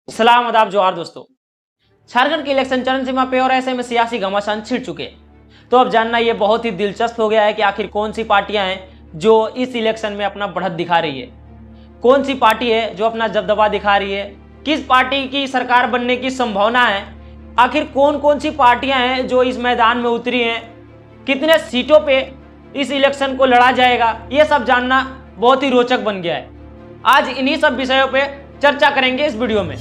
सलाम आदाब जोहार दोस्तों। झारखंड की इलेक्शन चरण सीमा पे और ऐसे में सियासी घमासान छिड़ चुके हैं। तो अब जानना ये बहुत ही दिलचस्प हो गया है कि आखिर कौन सी पार्टियां हैं जो इस इलेक्शन में अपना बढ़त दिखा रही है, कौन सी पार्टी है जो अपना दबदबा दिखा रही है, किस पार्टी की सरकार बनने की संभावना है, आखिर कौन कौन सी पार्टियां हैं जो इस मैदान में उतरी हैं, कितने सीटों पे इस इलेक्शन को लड़ा जाएगा, ये सब जानना बहुत ही रोचक बन गया है। आज इन्हीं सब विषयों पे चर्चा करेंगे इस वीडियो में।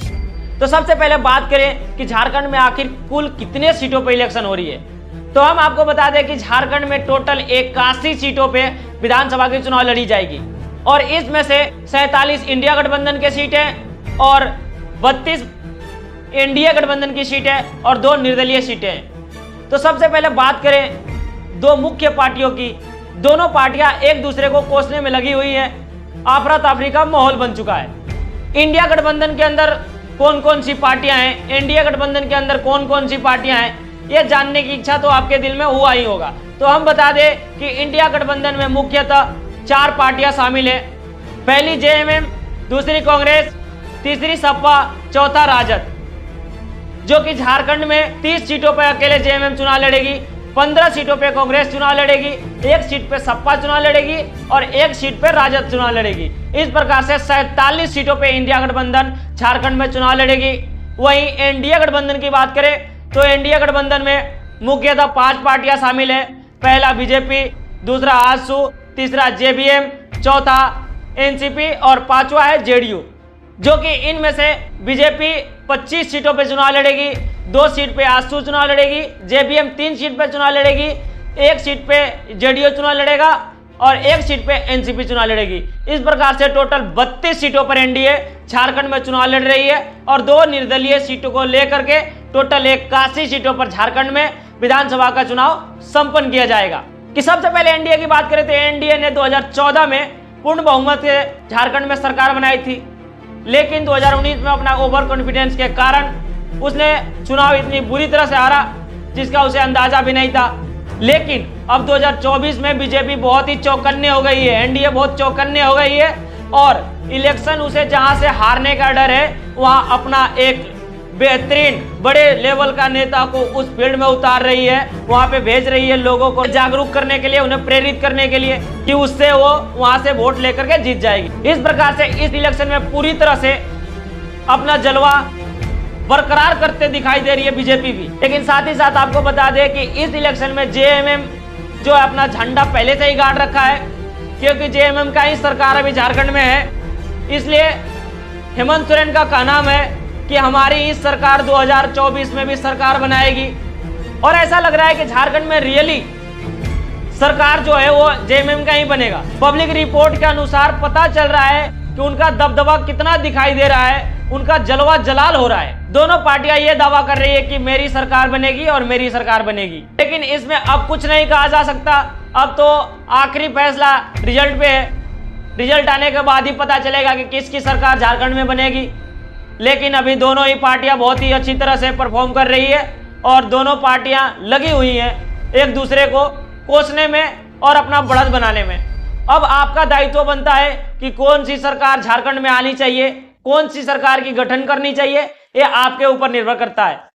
तो सबसे पहले बात करें कि झारखंड में आखिर कुल कितने सीटों पे इलेक्शन हो रही है। तो हम आपको बता दें कि झारखंड में टोटल 81 सीटों पे विधानसभा के चुनाव लड़ी जाएगी और इसमें से 47 इंडिया गठबंधन की सीटें और 32 एनडीए गठबंधन की सीटें और 2 निर्दलीय सीटें हैं। तो सबसे पहले बात करें दो मुख्य पार्टियों की। दोनों पार्टियां एक दूसरे को कोसने में लगी हुई हैं, आफरा तफरी का माहौल बन चुका है। इंडिया गठबंधन के अंदर कौन कौन सी पार्टियां हैं, एनडीए गठबंधन के अंदर कौन कौन सी पार्टियां हैं, ये जानने की इच्छा तो आपके दिल में हुआ ही होगा। तो हम बता दें कि इंडिया गठबंधन में मुख्यतः 4 पार्टियां शामिल हैं। पहली जेएमएम, दूसरी कांग्रेस, तीसरी सपा, चौथा राजद, जो कि झारखंड में 30 सीटों पर अकेले जेएमएम चुनाव लड़ेगी, 15 सीटों पे कांग्रेस चुनाव लड़ेगी, 1 सीट पे सपा चुनाव लड़ेगी और 1 सीट पे राजद चुनाव लड़ेगी। इस प्रकार से 47 सीटों पे इंडिया गठबंधन झारखंड में चुनाव लड़ेगी। वहीं एनडीए गठबंधन की बात करें तो एनडीए गठबंधन में मुख्यतः 5 पार्टियां शामिल है। पहला बीजेपी, दूसरा आजसू, तीसरा जेबीएम, चौथा एनसीपी और 5वां है जेडीयू, जो कि इनमें से बीजेपी 25 सीटों पे चुनाव लड़ेगी, 2 सीट पे आजसू चुनाव लड़ेगी, जेबीएम 3 सीट पे चुनाव लड़ेगी, 1 सीट पे जेडीयू चुनाव लड़ेगा और 1 सीट पे एनसीपी चुनाव लड़ेगी। इस प्रकार से टोटल 32 सीटों पर एनडीए झारखंड में चुनाव लड़ रही है और 2 निर्दलीय सीटों को लेकर के टोटल 81 सीटों पर झारखंड में विधानसभा का चुनाव संपन्न किया जाएगा। कि सबसे पहले एनडीए की बात करें तो एनडीए ने 2014 में पूर्ण बहुमत से झारखंड में सरकार बनाई थी, लेकिन 2019 में अपना ओवर कॉन्फिडेंस के कारण उसने चुनाव इतनी बुरी तरह से हारा जिसका उसे अंदाजा भी नहीं था। लेकिन अब 2024 में बीजेपी बहुत ही चौकन्ने हो गई है, एनडीए बहुत चौकन्ने हो गई है और इलेक्शन उसे जहां से हारने का डर है वहां अपना एक बेहतरीन बड़े लेवल का नेता को उस फील्ड में उतार रही है, वहां पे भेज रही है लोगों को जागरूक करने के लिए, उन्हें प्रेरित करने के लिए कि उससे वो वहां से वोट लेकर के जीत जाएगी। इस प्रकार से इस इलेक्शन में पूरी तरह से अपना जलवा बरकरार करते दिखाई दे रही है बीजेपी भी। लेकिन साथ ही साथ आपको बता दें कि इस इलेक्शन में जेएमएम जो है अपना झंडा पहले से ही गाड़ रखा है, क्योंकि जेएमएम का ही सरकार अभी झारखंड में है। इसलिए हेमंत सोरेन का कहना है कि हमारी इस सरकार 2024 में भी सरकार बनाएगी और ऐसा लग रहा है कि झारखंड में रियली सरकार जो है वो जेएमएम का ही बनेगा। पब्लिक रिपोर्ट के अनुसार पता चल रहा है कि उनका दबदबा कितना दिखाई दे रहा है, उनका जलवा जलाल हो रहा है। दोनों पार्टियां ये दावा कर रही है कि मेरी सरकार बनेगी और मेरी सरकार बनेगी, लेकिन इसमें अब कुछ नहीं कहा जा सकता। अब तो आखिरी फैसला रिजल्ट पे है, रिजल्ट आने के बाद ही पता चलेगा कि किसकी सरकार झारखंड में बनेगी। लेकिन अभी दोनों ही पार्टियां बहुत ही अच्छी तरह से परफॉर्म कर रही है और दोनों पार्टियां लगी हुई हैं एक दूसरे को कोसने में और अपना बढ़त बनाने में। अब आपका दायित्व बनता है कि कौन सी सरकार झारखंड में आनी चाहिए, कौन सी सरकार की गठन करनी चाहिए, ये आपके ऊपर निर्भर करता है।